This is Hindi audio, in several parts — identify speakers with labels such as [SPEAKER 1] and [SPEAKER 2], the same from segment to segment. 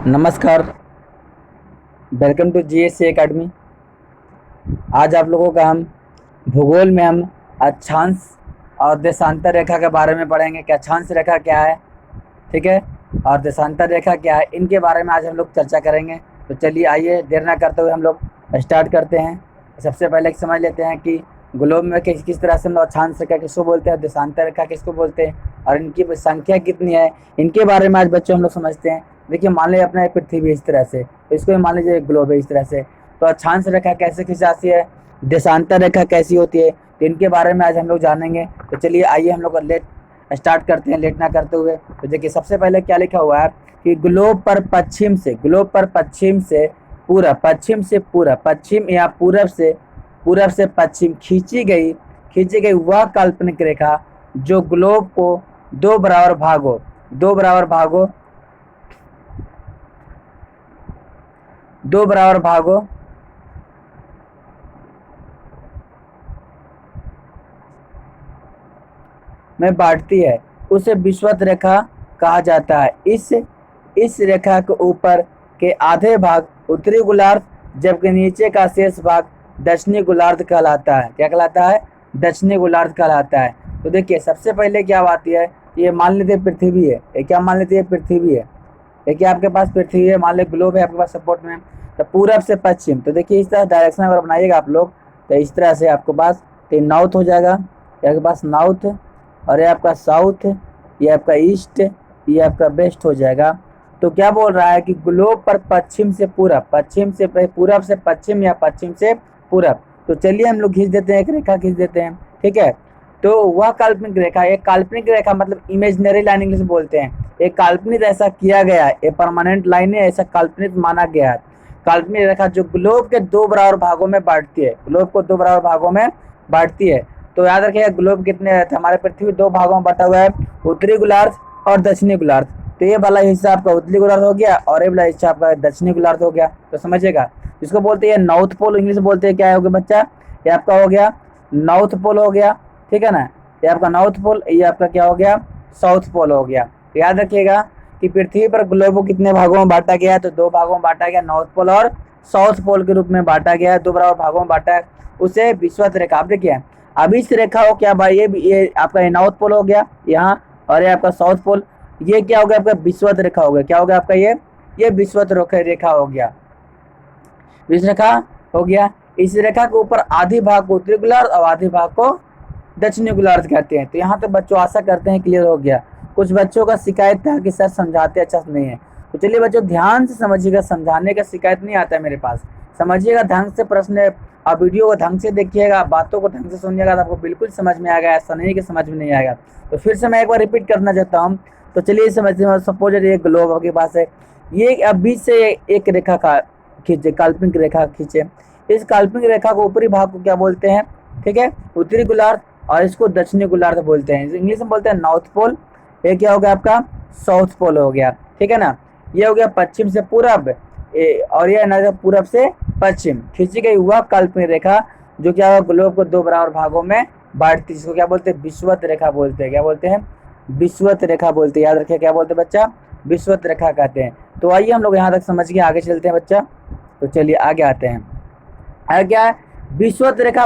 [SPEAKER 1] नमस्कार। Welcome to GSC academy. आज आप लोगों का हम भूगोल में हम अक्षांश और देशांतर रेखा के बारे में पढ़ेंगे कि अक्षांश रेखा क्या है, ठीक है, और देशांतर रेखा क्या है, इनके बारे में आज हम लोग चर्चा करेंगे। तो चलिए आइए देर ना करते हुए हम लोग स्टार्ट करते हैं। सबसे पहले समझ लेते हैं कि ग्लोब में किस तरह से हम लोग अक्षांश रेखा किसको बोलते हैं, देशांतर रेखा किसको बोलते हैं और इनकी संख्या कितनी है, इनके बारे में आज बच्चों हम लोग समझते हैं। देखिए मान लीजिए अपना पृथ्वी इस तरह से, तो इसको भी मान लीजिए ग्लोब है इस तरह से। तो अक्षांश रेखा कैसे खिंचाती है, देशांतर रेखा कैसी होती है, तो इनके बारे में आज हम लोग जानेंगे। तो चलिए आइए हम लोग लेट स्टार्ट करते हैं लेट ना करते हुए। तो देखिए सबसे पहले क्या लिखा हुआ है कि ग्लोब पर पश्चिम से पूरब, पश्चिम से पूरब, पश्चिम या पूरब से पश्चिम खींची गई वह काल्पनिक रेखा जो ग्लोब को दो बराबर भागों में बांटती है उसे विषुवत रेखा कहा जाता है। इस रेखा के ऊपर के आधे भाग उत्तरी गोलार्ध जबकि नीचे का शेष भाग दक्षिणी गोलार्ध कहलाता है। क्या कहलाता है? दक्षिणी गोलार्ध कहलाता है। तो देखिए सबसे पहले क्या बात है, ये मान लीजिए पृथ्वी है, ये क्या मान लीजिए पृथ्वी है, देखिए आपके पास पृथ्वी है, मान लीजिए ग्लोब है आपके पास सपोर्ट में। तो पूरब से पश्चिम, तो देखिए इस तरह डायरेक्शन अगर बनाइएगा आप लोग तो इस तरह से आपके पास नॉर्थ हो जाएगा, आपके पास नॉर्थ, और ये आपका साउथ, ये आपका ईस्ट, ये आपका वेस्ट हो जाएगा। तो क्या बोल रहा है कि ग्लोब पर पश्चिम से पूरब से पश्चिम या पश्चिम से पूरब। तो चलिए हम लोग खींच देते हैं, एक रेखा खींच देते हैं, ठीक है। तो वह काल्पनिक रेखा, एक काल्पनिक रेखा मतलब इमेजिनरी लाइन इंग्लिश में बोलते हैं, एक काल्पनिक ऐसा किया गया है, एक परमानेंट लाइन है, ऐसा काल्पनिक माना गया है। काल्पनिक रेखा जो ग्लोब के दो बराबर भागों में बांटती है, तो याद रखिएगा ग्लोब कितने थे, हमारे पृथ्वी दो भागों में बटा हुआ है, उत्तरी गोलार्ध और दक्षिणी गोलार्ध। तो ये वाला हिस्सा आपका उत्तरी गोलार्ध हो गया और ये वाला हिस्सा आपका दक्षिणी गोलार्ध हो गया। तो समझिएगा, जिसको बोलते हैं नॉर्थ पोल, इंग्लिश बोलते हैं क्या हो गया बच्चा, ये आपका हो गया नॉर्थ पोल हो गया, ठीक है ना, ये आपका नॉर्थ पोल, ये आपका क्या हो गया साउथ पोल हो गया। तो याद रखिएगा कि पृथ्वी पर ग्लोब को कितने भागों में बांटा गया है, तो दो भागों में बांटा गया, नॉर्थ पोल और साउथ पोल के रूप में बांटा गया है, दो बराबर भागों में बांटा है, उसे विषुवत रेखा। आप देखिए अब इस रेखा को क्या भाई, ये आपका नॉर्थ पोल हो गया यहाँ, और ये आपका साउथ पोल, ये क्या हो गया आपका विषुवत रेखा हो गया। क्या हो गया आपका ये विषुवत रेखा हो गया, विषुवत रेखा हो गया। इस रेखा के ऊपर आधी भाग को उत्तरी गोलार्ध और आधी भाग को दक्षिणी गोलार्ध कहते हैं। तो यहाँ तक बच्चों आशा करते हैं क्लियर हो गया। कुछ बच्चों का शिकायत था कि सर समझाते अच्छा नहीं है, तो चलिए बच्चों ध्यान से समझिएगा, समझाने का शिकायत नहीं आता है मेरे पास, समझिएगा ढंग से प्रश्न, आप वीडियो को ढंग से देखिएगा, बातों को ढंग से सुनिएगा तो आपको बिल्कुल समझ में आएगा, ऐसा नहीं कि समझ में नहीं आएगा। तो फिर से मैं एक बार रिपीट करना चाहता हूँ। तो चलिए समझते, सपोज ये ग्लोब आपके पास है, ये अब बीच से एक रेखा का खींचे, काल्पनिक रेखा खींचे। इस काल्पनिक रेखा को ऊपरी भाग को क्या बोलते हैं, ठीक है, उत्तरी गोलार्ध, और इसको दक्षिणी गोलार्ध बोलते हैं, इंग्लिश में बोलते हैं नॉर्थ पोल। ये क्या हो गया आपका साउथ पोल हो गया, ठीक है ना। ये हो गया पश्चिम से पूरब और ये ना पूरब से पश्चिम खींची गई वह काल्पनिक रेखा जो क्या ग्लोब को दो बराबर भागों में बांटती है, जिसको क्या बोलते हैं विषुवत रेखा बोलते हैं। क्या बोलते हैं? विषुवत रेखा बोलते हैं। याद रखिए क्या बोलते हैं बच्चा, विषुवत रेखा कहते हैं। तो आइए हम लोग यहाँ तक समझ के आगे चलते हैं बच्चा। तो चलिए आगे आते हैं। आगे क्या है, विषुवत रेखा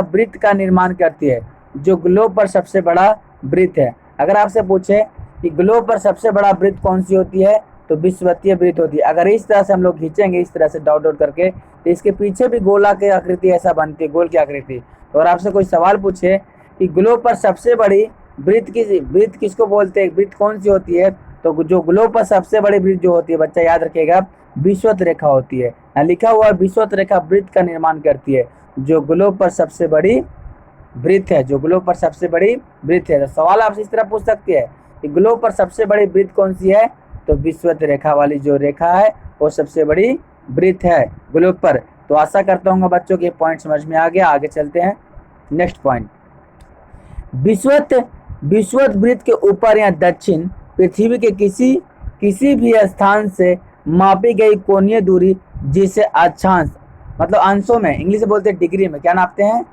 [SPEAKER 1] वृत्त का निर्माण करती है जो ग्लोब पर सबसे बड़ा वृत्त है। अगर आपसे पूछे कि ग्लोब पर सबसे बड़ा वृत्त कौन सी होती है, तो विषुवतीय वृत्त होती है। अगर इस तरह से हम लोग खींचेंगे इस तरह से डॉट डॉट करके, तो इसके पीछे भी गोला की आकृति ऐसा बनती है, गोल की आकृति। तो अगर आपसे कोई सवाल पूछे कि ग्लोब पर सबसे बड़ी वृत्त किसको बोलते हैं, वृत्त कौन सी होती है, तो जो ग्लोब पर सबसे बड़ी वृत्त जो होती है बच्चा याद रखिएगा विषुवत रेखा होती है। यहाँ लिखा हुआ विषुवत रेखा वृत्त का निर्माण करती है जो ग्लोब पर सबसे बड़ी वृत्त है, जो ग्लोब पर सबसे बड़ी वृत्त है। तो सवाल आपसे इस तरह पूछ सकती है कि ग्लोब पर सबसे बड़ी वृत्त कौन सी है, तो विषुवत रेखा वाली जो रेखा है वो सबसे बड़ी वृत्त है ग्लोब पर। तो आशा करता हूँ बच्चों के पॉइंट समझ में आ गया। आगे चलते हैं नेक्स्ट पॉइंट। विषुवत वृत्त के ऊपर या दक्षिण पृथ्वी के किसी भी स्थान से मापी गई कोणीय दूरी जिसे अक्षांश मतलब अंशों में, इंग्लिश में बोलते हैं डिग्री में, क्या नापते हैं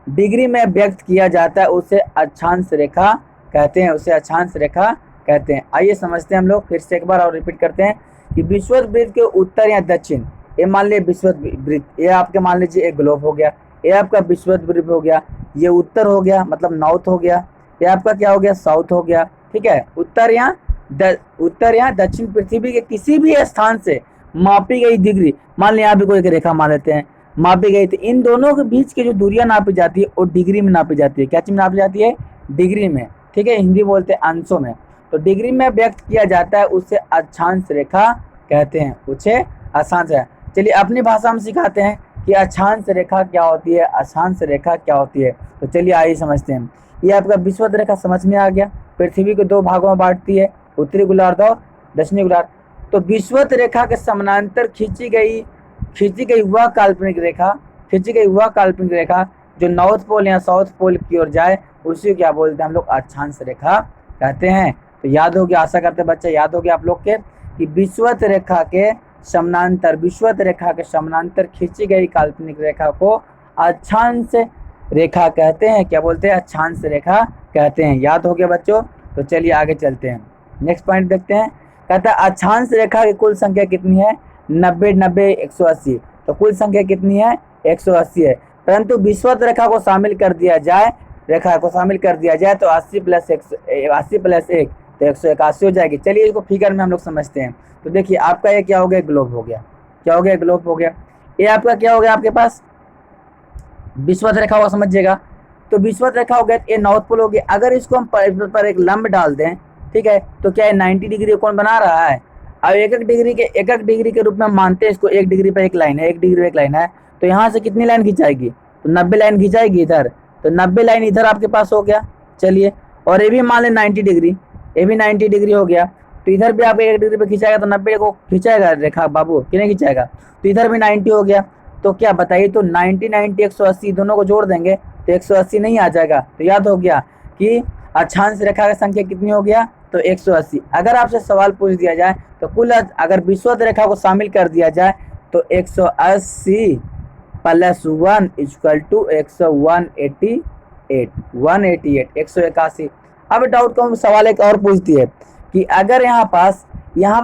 [SPEAKER 1] डिग्री में व्यक्त किया जाता है, उसे अक्षांश रेखा कहते हैं, उसे अक्षांश रेखा कहते हैं। आइए समझते हैं हम लोग फिर से एक बार और रिपीट करते हैं कि विषुवत वृत्त के उत्तर या दक्षिण, ये मान लीजिए विषुवत वृत्त, ये आपके मान लीजिए एक ग्लोब हो गया, ये आपका विषुवत वृत्त हो गया, ये उत्तर हो गया मतलब नॉर्थ हो गया, ये आपका क्या हो गया साउथ हो गया, ठीक है। उत्तर या दक्षिण पृथ्वी के किसी भी स्थान से मापी गई डिग्री, मान लिया यहाँ भी कोई एक रेखा मान लेते हैं, मापी गई, तो इन दोनों के बीच की जो दूरियां नापी जाती है वो डिग्री में नापी जाती है। क्या चीज नापी जाती है? डिग्री में, ठीक है। हिंदी बोलते हैं अंशों में, तो डिग्री में व्यक्त किया जाता है, उसे अक्षांश रेखा कहते हैं, उसे अक्षांश है। चलिए अपनी भाषा में सिखाते हैं कि अक्षांश रेखा क्या होती है, अक्षांश रेखा क्या होती है। तो चलिए आइए समझते हैं। ये आपका विषुवत रेखा समझ में आ गया, पृथ्वी को दो भागों में बांटती है, उत्तरी गोलार्ध और दक्षिणी गोलार्ध। तो विषुवत रेखा के समानांतर खींची गई वह काल्पनिक रेखा जो नॉर्थ पोल या साउथ पोल की ओर जाए, उसी क्या बोलते हैं हम लोग? अक्षांश रेखा कहते हैं। तो याद हो गया, आशा करते बच्चे याद हो गया आप लोग के कि विषुवत रेखा के समानांतर खींची गई काल्पनिक रेखा को अक्षांश रेखा कहते हैं। क्या बोलते हैं? अक्षांश रेखा कहते हैं। याद हो गया बच्चों? तो चलिए आगे चलते हैं, नेक्स्ट पॉइंट देखते हैं। कहता है अक्षांश रेखा की कुल संख्या कितनी है? 90, 90, 180। तो कुल संख्या कितनी है? 180 है। परंतु विषुवत रेखा को शामिल कर दिया जाए तो 80 प्लस 1 तो 181 हो जाएगी। चलिए इसको फिगर में हम लोग समझते हैं। तो देखिए आपका ये क्या हो गया? ग्लोब हो गया। क्या हो गया? ग्लोब हो गया। ये आपका क्या हो गया? आपके पास विषुवत रेखा होगा, समझिएगा। तो विषुवत रेखा हो गया, ये नॉर्थ पोल हो गया। अगर इसको हम पर एक लंब डाल दें, ठीक है, तो क्या है 90 डिग्री कौन बना रहा है? अब एक एक डिग्री के रूप में मानते हैं इसको। 1 डिग्री पर एक लाइन है, 1 डिग्री पर एक लाइन है, तो यहाँ से कितनी लाइन खिंचाएगी? तो 90 लाइन खिंचाएगी इधर, तो 90 लाइन इधर आपके पास हो गया। चलिए, और ये भी मान लें 90 डिग्री, ये भी 90 डिग्री हो गया, तो इधर भी आप 1 डिग्री पे खिंचाएगा तो 90 को खिंचाएगा रेखा बाबू, कि नहीं खिंचाएगा? तो इधर भी 90 हो गया। तो क्या बताइए, तो 90, 90, 180 दोनों को जोड़ देंगे तो 180 नहीं आ जाएगा। तो याद हो गया कि अक्षांश रेखा की संख्या कितनी हो गया? तो 180। अगर आपसे सवाल पूछ दिया जाए तो कुल अगर विषुवत रेखा को शामिल कर दिया जाए तो 180 प्लस 1 इक्वल टू 188, 181। अब डाउट का सवाल एक और पूछती है कि अगर यहाँ पर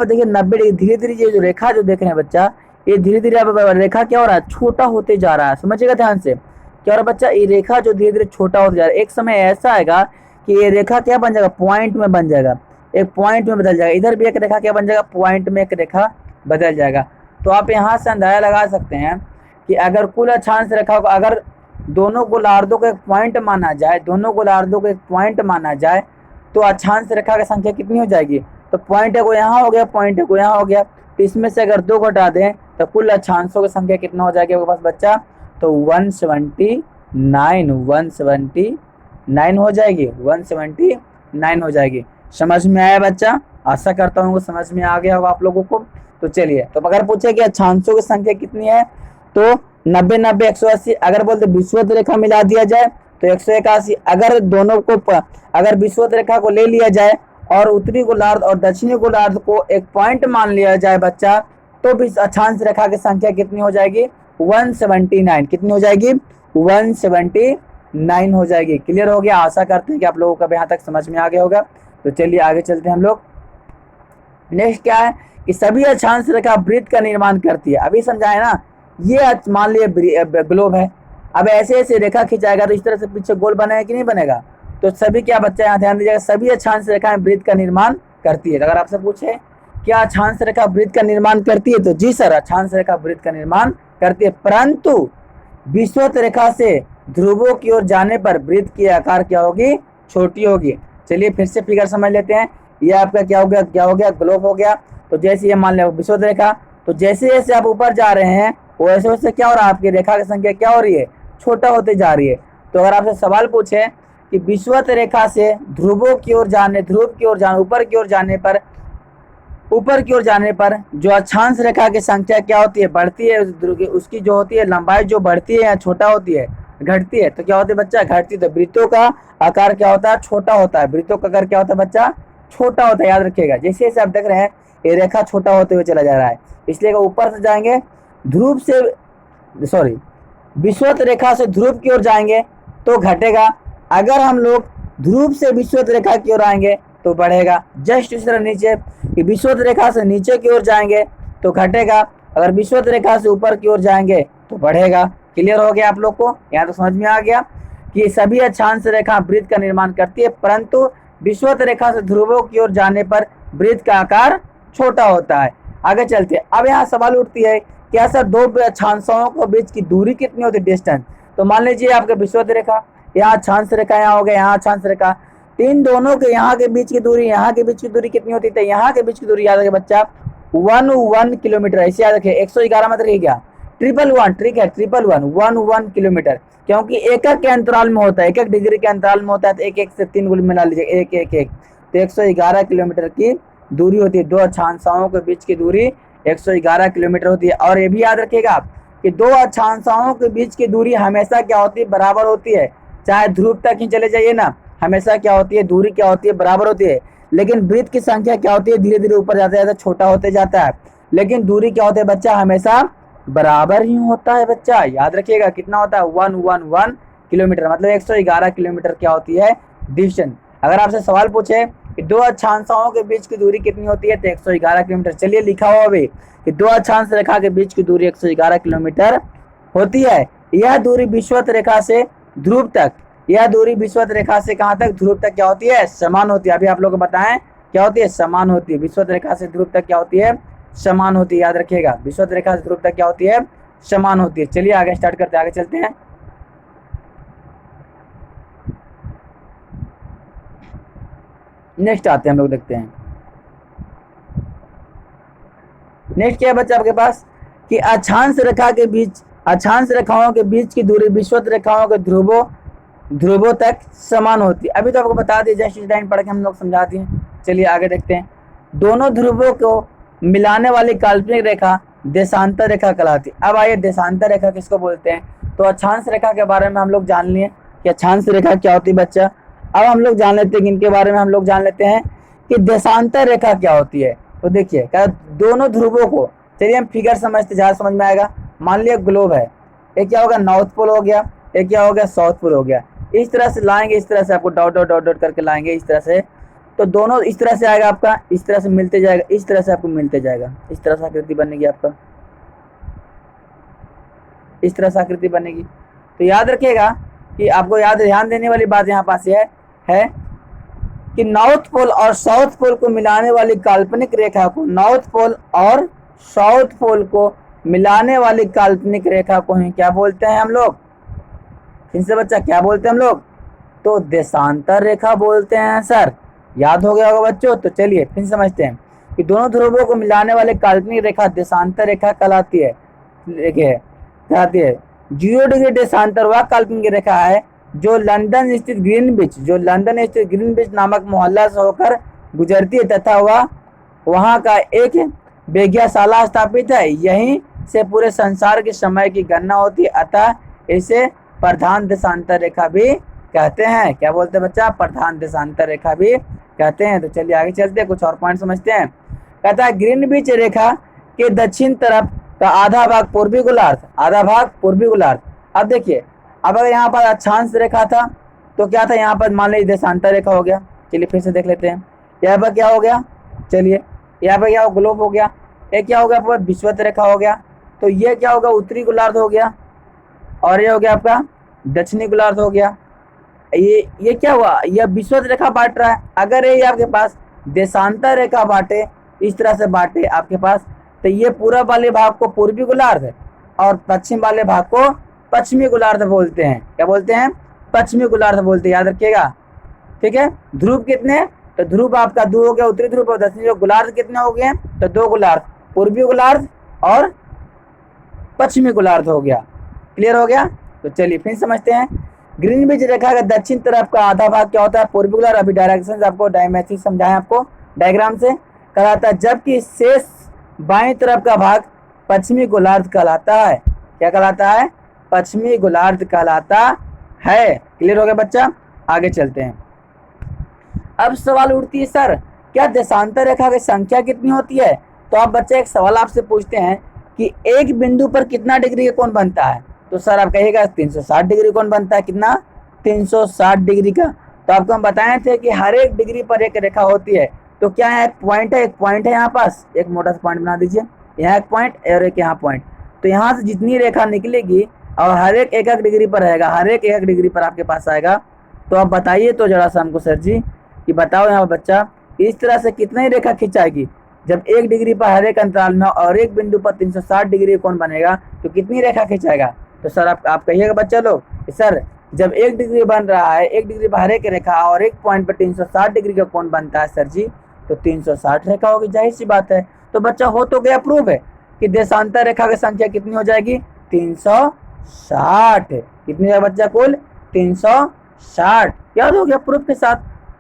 [SPEAKER 1] देखिए 90 डिग्री, धीरे धीरे ये जो रेखा जो देख रहे हैं बच्चा, ये धीरे धीरे रेखा क्या हो रहा है? छोटा होते जा रहा है। समझिएगा ध्यान से, क्या हो रहा है बच्चा? ये रेखा जो धीरे धीरे छोटा होते जा रहा है, एक समय ऐसा आएगा कि ये रेखा क्या बन जाएगा? पॉइंट में बन जाएगा, एक पॉइंट में बदल जाएगा। इधर भी एक रेखा क्या बन जाएगा? पॉइंट में एक रेखा बदल जाएगा। तो आप यहाँ से अंदाजा लगा सकते हैं कि अगर कुल अक्षांश रेखा को अगर दोनों गोलार्धों को एक पॉइंट माना जाए तो अक्षांश रेखा की संख्या कितनी हो जाएगी? तो पॉइंट को यहाँ हो गया, पॉइंट को यहाँ हो गया, तो इसमें से अगर 2 घटा दें तो कुल अक्षांशों की संख्या कितना हो जाएगी आपके पास बच्चा? तो 179 हो जाएगी, 179 हो जाएगी। समझ में आया बच्चा? आशा करता हूँ समझ में आ गया होगा आप लोगों को। तो चलिए, तो अगर पूछे कि अक्षांशों की संख्या कितनी है तो 90, 90, 180। अगर बोलते विषुवत रेखा मिला दिया जाए तो 181। अगर दोनों को अगर विषुवत रेखा को ले लिया जाए और उत्तरी गोलार्ध और दक्षिणी गोलार्ध को एक पॉइंट मान लिया जाए बच्चा, तो भी अक्षांश रेखा की संख्या कितनी हो जाएगी? 179। कितनी हो जाएगी? 179 हो जाएगी। क्लियर हो गया? आशा करते हैं कि आप लोगों का यहाँ तक समझ में आ गया होगा। तो चलिए आगे चलते हैं हम लोग। नेक्स्ट क्या है कि सभी अक्षांश रेखा वृत्त का निर्माण करती है। अभी समझाए ना, ये मान लिया ग्लोब है, अब ऐसे ऐसे रेखा खिंचाएगा तो इस तरह से पीछे गोल बनेगा कि नहीं बनेगा? तो सभी क्या बच्चा यहाँ ध्यान दीजिएगा, सभी अक्षांश रेखाएं वृत्त का निर्माण करती है। अगर आपसे पूछे क्या अक्षांश रेखा वृत्त का निर्माण करती है, तो जी सर, अक्षांश रेखा वृत्त का निर्माण करती है, परंतु विषुवत रेखा से ध्रुवों की ओर जाने पर वृत्त की आकार क्या होगी? छोटी होगी। चलिए फिर से फिगर समझ लेते हैं। ये आपका क्या हो गया? ग्लोब हो गया। तो जैसे ये मान लिया विषुवत रेखा, तो जैसे जैसे आप ऊपर जा रहे हैं वैसे वैसे क्या हो रहा है? आपकी रेखा की संख्या क्या हो रही है? छोटा होते जा रही है। तो अगर आपसे सवाल पूछे कि विषुवत रेखा से ध्रुव की ओर जाने ऊपर की ओर जाने पर जो अक्षांश रेखा की संख्या क्या होती है? बढ़ती है। उसकी जो होती है लंबाई जो बढ़ती है या छोटा होती है? घटती है। तो क्या होती है बच्चा? घटती। तो वृत्तों का आकार क्या होता है? छोटा होता है। वृत्तों का आकार क्या होता है बच्चा? छोटा होता है। याद रखिएगा, जैसे जैसे आप देख रहे हैं ये रेखा छोटा होते हुए चला जा रहा है, इसलिए ऊपर से जाएंगे विषुवत रेखा से ध्रुव की ओर जाएंगे तो घटेगा। अगर हम लोग ध्रुव से विषुवत रेखा की ओर आएंगे तो बढ़ेगा। जस्ट इस तरह नीचे कि विषुवत रेखा से नीचे की ओर जाएंगे तो घटेगा, अगर विषुवत रेखा से ऊपर की ओर जाएंगे तो बढ़ेगा। क्लियर हो गया आप लोग को? यहाँ तो समझ में आ गया कि सभी अक्षांश रेखा वृत्त का निर्माण करती है, परंतु विषुवत रेखा से ध्रुवों की ओर जाने पर वृत्त का आकार छोटा होता है। आगे चलते हैं। अब यहाँ सवाल उठती है कि सर दो अक्षांशों के बीच की दूरी कितनी होती है, डिस्टेंस। तो मान लीजिए आपके विषुवत रेखा, यहाँ अक्षांश रेखा, यहाँ हो गया यहाँ अक्षांश रेखा, इन दोनों के यहाँ के बीच की दूरी, यहाँ के बीच की दूरी कितनी होती है? यहाँ के बीच की दूरी याद रखे बच्चा 1 किलोमीटर, ऐसे याद रखे। 111 मत रखिए क्या, 111, ठीक है, 111 किलोमीटर, क्योंकि एकक के अंतराल में होता है, एकक डिग्री के अंतराल में होता है, तो एक एक से 3 गुण मिला लीजिए, एक एक एक, तो 111 किलोमीटर की दूरी होती है। दो अक्षांशों के बीच की दूरी 111 किलोमीटर होती है। और ये भी याद रखिएगा कि दो अक्षांशों के बीच की दूरी हमेशा क्या होती है? बराबर होती है। चाहे ध्रुव तक ही चले जाइए ना, हमेशा क्या होती है? दूरी क्या होती है? बराबर होती है। लेकिन वृत्त की संख्या क्या होती है? धीरे धीरे ऊपर जाते जाते छोटा होते जाता है, लेकिन दूरी क्या होती है बच्चा? हमेशा बराबर ही होता है बच्चा, याद रखिएगा। कितना होता है? 111 किलोमीटर, मतलब 111 किलोमीटर क्या होती है? डिस्टेंस। अगर आपसे सवाल पूछे कि दो अक्षांशों के बीच की दूरी कितनी होती है, तो 111 किलोमीटर। चलिए लिखा हुआ अभी कि दो अक्षांश रेखा के बीच की दूरी 111 किलोमीटर होती है। यह दूरी विषुवत रेखा से ध्रुव तक, यह दूरी विषुवत रेखा से कहां तक? ध्रुव तक क्या होती है? समान होती है। अभी आप लोग को बताएं क्या होती है? समान होती है। विषुवत रेखा से ध्रुव तक क्या होती है? समान होती है, याद रखिएगा। विषुवत रेखा से ध्रुव तक क्या होती है? समान होती है। चलिए आगे स्टार्ट करते हैं, आगे चलते हैं। नेक्स्ट आते हैं हम लोग, देखते हैं नेक्स्ट क्या है बच्चा आपके पास कि अक्षांश रेखा के बीच, अक्षांश रेखाओं के बीच की दूरी विषुवत रेखाओं के ध्रुवों तक समान होती है। अभी तो आपको बता दिए, जस्ट इस लाइन पढ़ के हम लोग समझा दिए। चलिए आगे देखते हैं। दोनों ध्रुवों को मिलाने वाली काल्पनिक रेखा देशांतर रेखा कहलाती है। अब आइए, देशांतर रेखा किसको बोलते हैं? तो अक्षांश रेखा के बारे में हम लोग जान लिए कि अक्षांश रेखा क्या होती है बच्चा। अब हम लोग जान लेते हैं इनके बारे में, हम लोग जान लेते हैं कि देशांतर रेखा क्या होती है। तो देखिए, क्या दोनों ध्रुवों को, चलिए हम फिगर समझते, ज़्यादा समझ में आएगा। मान लिया ग्लोब है, एक क्या होगा? नॉर्थ पोल हो गया, एक क्या हो गया? साउथ पोल हो गया। इस तरह से लाएंगे, इस तरह से आपको डॉट डॉट डॉट डॉट करके लाएंगे इस तरह से, तो दोनों इस तरह से आएगा आपका, इस तरह से मिलते जाएगा, इस तरह से आपको मिलते जाएगा, इस तरह से आकृति बनेगी आपका, इस तरह से आकृति बनेगी। तो याद रखिएगा कि आपको ध्यान देने वाली बात यहाँ पास है कि नॉर्थ पोल और साउथ पोल को मिलाने वाली काल्पनिक रेखा को, नॉर्थ पोल और साउथ पोल को मिलाने वाली काल्पनिक रेखा को ही क्या बोलते हैं हम लोग? इनसे बच्चा क्या बोलते हैं हम लोग? तो देशांतर रेखा बोलते हैं सर। याद हो गया होगा बच्चों। तो चलिए फिर समझते हैं कि दोनों ध्रुवों को मिलाने वाले काल्पनिक रेखा देशांतर रेखा कहलाती है। कहलाती है 0 डिग्री देशांतर वह काल्पनिक रेखा है जो लंदन स्थित ग्रीनविच नामक मोहल्ला से होकर गुजरती है तथा वह वहाँ का एक वेधशाला स्थापित है। यहीं से पूरे संसार के समय की गणना होती है, अतः इसे प्रधान देशांतर रेखा भी कहते हैं। क्या बोलते हैं बच्चा? प्रधान देशांतर रेखा भी कहते हैं। तो चलिए आगे चलते हैं, कुछ और पॉइंट समझते हैं। कहता है ग्रीनविच रेखा के दक्षिण तरफ का आधा भाग पूर्वी गोलार्ध, आधा भाग पूर्वी गोलार्ध। अब देखिए, अब अगर यहाँ पर अक्षांश रेखा था तो क्या था? यहाँ पर मान लीजिए देशांतर रेखा हो गया। चलिए फिर से देख लेते हैं, यहाँ पर क्या हो गया? चलिए यहाँ पर क्या हो? ग्लोब हो गया। ये क्या हो गया आपका? विषुवत रेखा हो गया। तो ये क्या होगा? उत्तरी गोलार्ध हो गया, और ये हो गया आपका दक्षिणी गोलार्ध हो गया। ये क्या हुआ? यह विषुवत रेखा बांट रहा है। अगर ये आपके पास देशांतर रेखा बांटे, इस तरह से बांटे आपके पास, तो ये पूरब वाले भाग को पूर्वी गोलार्ध और पश्चिम वाले भाग को पश्चिमी गोलार्ध बोलते हैं। क्या बोलते हैं? पश्चिमी गोलार्ध बोलते हैं, याद रखिएगा। ठीक है। ध्रुव कितने? तो ध्रुव आपका 2 हो गया, उत्तरी ध्रुव और दक्षिणी ध्रुव। गोलार्ध कितने हो गए? तो 2 गोलार्ध, पूर्वी गोलार्ध और पश्चिमी गोलार्ध हो गया। क्लियर हो गया? तो चलिए फिर समझते हैं। ग्रीनविच रेखा का दक्षिण तरफ का आधा भाग क्या होता है? पूर्वी गोलार्ध। अभी डायरेक्शन आपको डायमेट्रिक समझाएं आपको डायग्राम से कहलाता है, जबकि शेष बाईं तरफ का भाग पश्चिमी गोलार्ध कहलाता है। क्या कहलाता है? पश्चिमी गोलार्ध कहलाता है। क्लियर हो गया बच्चा? आगे चलते हैं। अब सवाल उठती है, सर क्या देशांतर रेखा की संख्या कितनी होती है? तो आप बच्चे एक सवाल आपसे पूछते हैं कि एक बिंदु पर कितना डिग्री का कोण बनता है? तो सर आप कहिएगा 360 डिग्री कोण बनता है। कितना? 360 डिग्री का तो आपको हम बताए थे कि हर एक डिग्री पर एक रेखा होती है। तो क्या है, एक पॉइंट है यहाँ पास, एक मोटा सा पॉइंट बना दीजिए, यहाँ एक पॉइंट और एक यहाँ पॉइंट। तो यहाँ से जितनी रेखा निकलेगी और हर एक एक डिग्री पर रहेगा, हर एक डिग्री पर आपके पास आएगा। तो आप बताइए तो जरा सा हमको सर जी कि बताओ यहाँ बच्चा, इस तरह से कितनी रेखा खिंचाएगी जब 1 डिग्री पर हर एक अंतराल में और एक बिंदु पर 360 डिग्री कोण बनेगा, तो कितनी रेखा खिंचाएगा। तो सर आप कहिएगा बच्चा लोग, सर जब 1 डिग्री बन रहा है, 1 डिग्री पर हर एक रेखा और एक पॉइंट पर 360 डिग्री का कोण बनता है सर जी, तो 360 रेखा होगी, जाहिर सी बात है। तो बच्चा हो तो गया प्रूव है कि देशांतर रेखा की संख्या कितनी हो जाएगी, 360। कितनी है बच्चा, कुल 360। याद हो गया प्रूफ के साथ।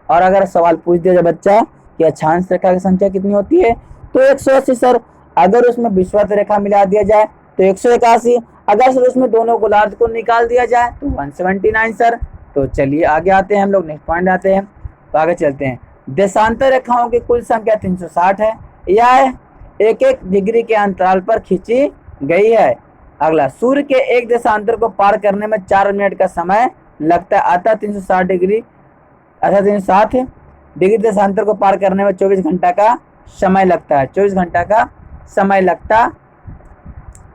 [SPEAKER 1] और अगर सवाल पूछ दिया जाए बच्चा कि अक्षांश रेखा की संख्या कितनी होती है, तो 180 सर। अगर उसमें विषुवत रेखा मिला दिया जाए तो 181। अगर सर उसमें दोनों गोलार्ध को निकाल दिया जाए तो 179 सर। तो चलिए आगे आते हैं हम लोग, नेक्स्ट पॉइंट आते हैं। तो आगे चलते हैं। देशांतर रेखाओं की कुल संख्या 360 है, यह एक डिग्री के अंतराल पर खींची गई है। अगला, सूर्य के एक देशांतर को पार करने में 4 मिनट का समय लगता है, अतः 360 डिग्री 360 डिग्री देशांतर को पार करने में 24 घंटा का समय लगता है, 24 घंटा का समय लगता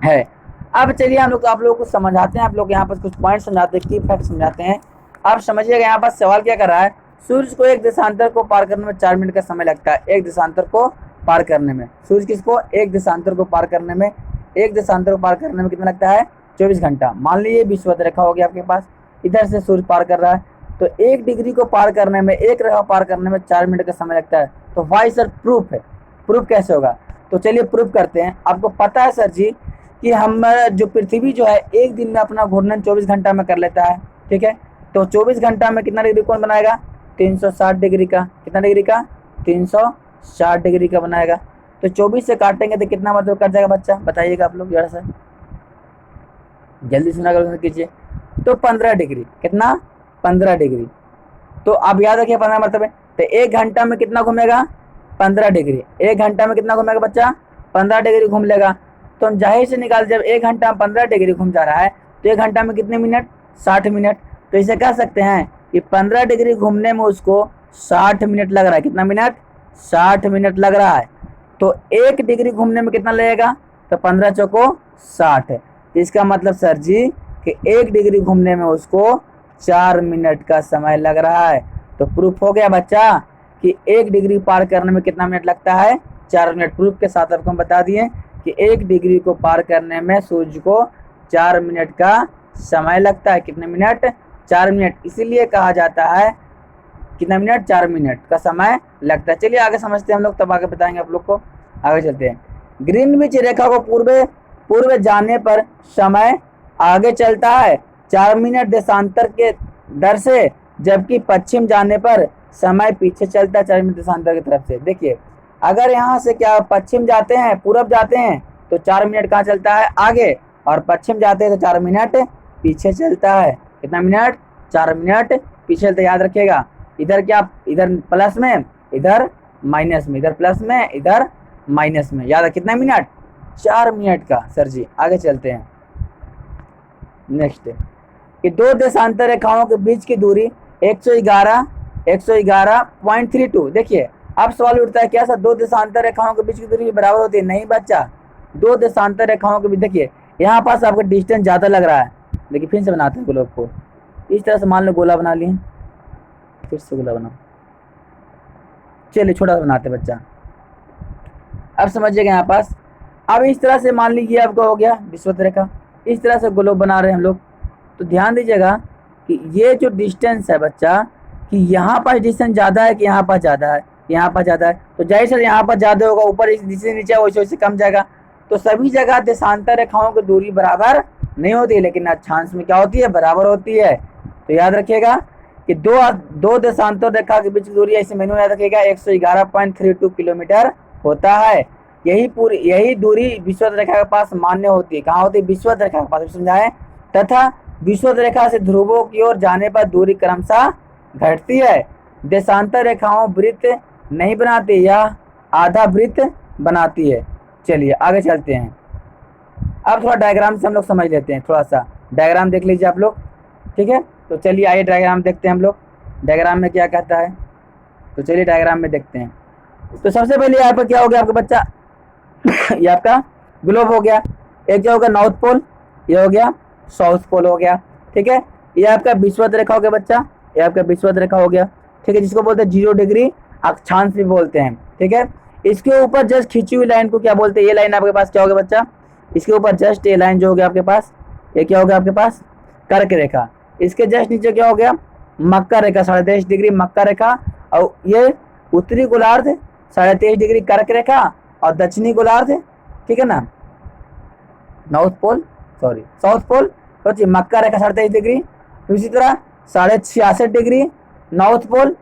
[SPEAKER 1] है। अब चलिए हम लोग आप लोगों को समझाते हैं, आप लोग यहाँ पर कुछ पॉइंट समझाते हैं, की फैक्ट समझाते हैं। आप समझिएगा यहाँ पर सवाल क्या कर रहा है, सूर्य को एक देशांतर को पार करने में 4 मिनट का समय लगता है, एक देशांतर को पार करने में। सूर्य किसको, एक देशांतर को पार करने में, एक देशांतर को पार करने में कितना लगता है, 24 घंटा। मान लीजिए विषुवत रेखा हो गया आपके पास, इधर से सूर्य पार कर रहा है, तो 1 डिग्री को पार करने में, एक रेखा पार करने में 4 मिनट का समय लगता है। तो वाई सर प्रूफ है, प्रूफ कैसे होगा, तो चलिए प्रूफ करते हैं। आपको पता है सर जी कि हम जो पृथ्वी जो है एक दिन में अपना घूर्णन 24 घंटा में कर लेता है, ठीक है। तो 24 घंटा में कितना डिग्री कोण बनाएगा, 360 डिग्री का। कितना डिग्री का, 360 डिग्री का बनाएगा। तो 24 से काटेंगे तो कितना मतलब कट जाएगा बच्चा, बताइएगा आप लोग जरा सा, जल्दी सुना कर कीजिए। तो 15 डिग्री, कितना, 15 डिग्री। तो आप याद रखिए 15 मतलब है, तो 1 घंटा में कितना घूमेगा, 15 डिग्री। 1 घंटा में कितना घूमेगा बच्चा, 15 डिग्री घूम लेगा। तो हम जाहिर से निकाल, जब 1 घंटा में 15 डिग्री घूम जा रहा है तो 1 घंटा में कितने मिनट, 60 मिनट। तो इसे कह सकते हैं कि 15 डिग्री घूमने में उसको 60 मिनट लग रहा है। कितना मिनट, 60 मिनट लग रहा है। तो 1 डिग्री घूमने में कितना लगेगा, तो 15 चौको 60। इसका मतलब सर जी कि 1 डिग्री घूमने में उसको 4 मिनट का समय लग रहा है। तो प्रूफ हो गया बच्चा कि 1 डिग्री पार करने में कितना मिनट लगता है, 4 मिनट। प्रूफ के साथ आपको हम बता दिए कि 1 डिग्री को पार करने में सूर्य को 4 मिनट का समय लगता है। कितने मिनट, 4 मिनट। इसीलिए कहा जाता है कितना मिनट, 4 मिनट का समय लगता है। चलिए आगे समझते हैं हम लोग, तब आगे बताएंगे आप लोग को। आगे चलते हैं। ग्रीनविच रेखा को पूर्व जाने पर समय आगे चलता है 4 मिनट देशांतर के दर से, जबकि पश्चिम जाने पर समय पीछे चलता है 4 मिनट देशांतर की तरफ से। देखिए अगर यहाँ से क्या पश्चिम जाते हैं, पूरब जाते हैं, तो 4 मिनट कहाँ चलता है, आगे, और पश्चिम जाते हैं तो 4 मिनट पीछे चलता है। कितना मिनट, 4 मिनट पीछे चलता है। याद रखिएगा, इधर क्या, इधर प्लस में, इधर माइनस में, इधर प्लस में, इधर माइनस में। याद है कितना मिनट, 4 मिनट का। सर जी आगे चलते हैं। नेक्स्ट कि 2 देशांतर रेखाओं के बीच की दूरी 111.32। देखिए अब सवाल उठता है, क्या सर 2 देशांतर रेखाओं के बीच की दूरी बराबर होती है? नहीं बच्चा, 2 देशांतर रेखाओं के बीच, देखिए यहाँ पास आपका डिस्टेंस ज़्यादा लग रहा है। देखिए फिर से बनाते हैं गोला को, इस तरह से मान लो गोला बना लिए, फिर से गोला बनाओ। चलिए छोटा सा बनाते हैं बच्चा, अब समझिएगा यहाँ पास। अब इस तरह से मान लीजिए आपका हो गया विषुवत रेखा, इस तरह से ग्लोब बना रहे हैं हम लोग। तो ध्यान दीजिएगा कि ये जो डिस्टेंस है बच्चा, कि यहाँ पर डिस्टेंस ज़्यादा है कि यहाँ पर ज़्यादा है, यहाँ पर ज़्यादा है। तो जाहिर सर यहाँ पर ज़्यादा होगा, ऊपर जिससे नीचे वैसे वैसे कम जाएगा। तो सभी जगह देशांतर रेखाओं की दूरी बराबर नहीं होती है, लेकिन अक्षांश में क्या होती है, बराबर होती है। तो याद रखिएगा कि दो देशांतर रेखा के बीच की दूरी, ऐसे मेनू याद रखिएगा, 111.32 किलोमीटर होता है। यही दूरी विषुवत रेखा के पास मान्य होती है। कहाँ होती है, विषुवत रेखा के पास, समझाएं। तथा विषुवत रेखा से ध्रुवों की ओर जाने पर दूरी क्रमशः घटती है। देशांतर रेखाओं वृत्त नहीं बनाती, यह आधा वृत्त बनाती है। चलिए आगे चलते हैं। अब थोड़ा डायग्राम से हम लोग समझ लेते हैं, थोड़ा सा डायग्राम देख लीजिए आप लोग, ठीक है। तो चलिए आइए डायग्राम देखते हैं हम लोग। डायग्राम में क्या कहता है। तो चलिए डायग्राम में देखते हैं। तो सबसे पहले यहाँ पर क्या हो गया आपका बच्चा, ये आपका ग्लोब हो गया। एक जो होगा नॉर्थ पोल, ये हो गया साउथ पोल हो गया, ठीक है। ये आपका विषुवत रेखा हो गया बच्चा, ये आपका विषुवत रेखा हो गया, ठीक है, जिसको बोलते हैं 0 डिग्री अक्षांश भी बोलते हैं, ठीक है। इसके ऊपर जस्ट खींची हुई लाइन को क्या बोलते हैं, ये लाइन आपके पास क्या हो गया बच्चा, इसके ऊपर जस्ट ये लाइन जो हो गया आपके पास, ये क्या हो गया आपके पास, कर्क रेखा। इसके जस्ट नीचे क्या हो गया, मकर रेखा 23.5 डिग्री मकर रेखा, और ये उत्तरी गोलार्ध 23.5 डिग्री कर्क रेखा, और दक्षिणी गोलार्ध, ठीक है ना, north pole sorry south pole सोचिए मकर रेखा 23.5 डिग्री। उसी तरह 66.5 डिग्री नॉर्थ पोल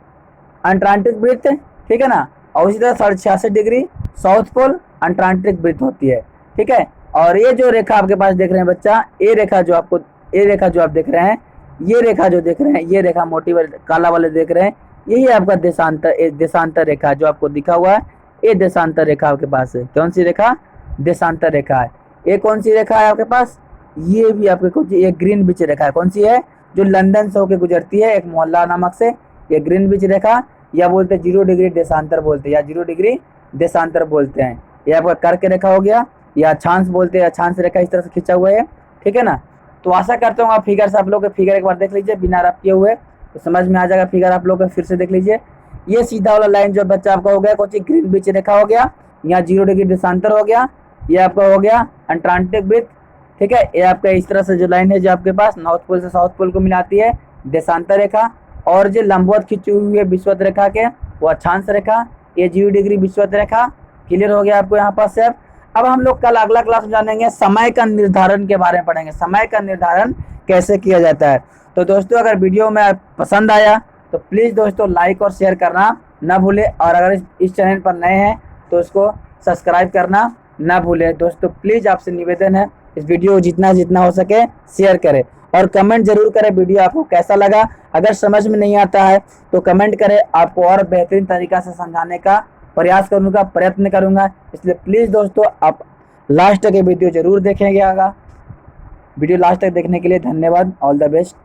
[SPEAKER 1] अंटार्कटिक वृत्त, ठीक है ना, और उसी तरह 66.5 डिग्री साउथ पोल अंटार्कटिक वृत्त होती है, ठीक है। और ये जो रेखा आपके पास देख रहे हैं बच्चा, ये रेखा जो आपको, ये रेखा जो आप देख रहे हैं, ये रेखा जो देख रहे हैं, ये रेखा मोटी वाले काला वाले देख रहे हैं, यही आपका देशांतर, देशांतर रेखा जो आपको दिखा हुआ है, ये देशांतर रेखा आपके पास है। कौन सी रेखा, देशांतर रेखा है। ये कौन सी रेखा है आपके पास, ये भी आपके कुछ, ये ग्रीनविच रेखा है। कौन सी है, जो लंदन से होकर गुजरती है एक मोहल्ला नामक से, ये ग्रीनविच रेखा, या बोलते हैं 0 डिग्री देशांतर बोलते हैं, या 0 डिग्री देशांतर बोलते हैं। ये आपका कर्क रेखा हो गया, या अक्षांश बोलते हैं, अक्षांश रेखा इस तरह से खींचा हुआ है, ठीक है ना। तो आशा करता हूँ आप फिगर से, आप लोग फिगर एक बार देख लीजिए बिना रफ किए हुए, तो समझ में आ जाएगा फिगर। आप लोग फिर से देख लीजिए, ये सीधा वाला लाइन जो बच्चा आपका हो गया, कौन सी, ग्रीनविच रेखा हो गया, यहाँ 0 डिग्री देशांतर हो गया, ये आपका हो गया अंटार्कटिक वृत्त, ठीक है। ये आपका इस तरह से जो लाइन है जो आपके पास नॉर्थ पोल से साउथ पोल को मिलाती है, देशांतर रेखा। और जो लंबवत खींची हुई है विषुवत रेखा के, वो अक्षांश रेखा, ये 0 डिग्री विषुवत रेखा। क्लियर हो गया आपको यहाँ पास से। अब हम लोग कल अगला क्लास में जानेंगे समय का निर्धारण के बारे में पढ़ेंगे, समय का निर्धारण कैसे किया जाता है। तो दोस्तों अगर वीडियो में पसंद आया तो प्लीज़ दोस्तों लाइक और शेयर करना ना भूले, और अगर इस चैनल पर नए हैं तो उसको सब्सक्राइब करना ना भूले। दोस्तों प्लीज़ आपसे निवेदन है, इस वीडियो को जितना जितना हो सके शेयर करें, और कमेंट जरूर करें वीडियो आपको कैसा लगा। अगर समझ में नहीं आता है तो कमेंट करें, आपको और बेहतरीन तरीका से समझाने का प्रयास करूँगा, प्रयत्न करूँगा। इसलिए प्लीज़ दोस्तों आप लास्ट तक ये वीडियो जरूर देखेंगे। वीडियो लास्ट तक देखने के लिए धन्यवाद। All the best.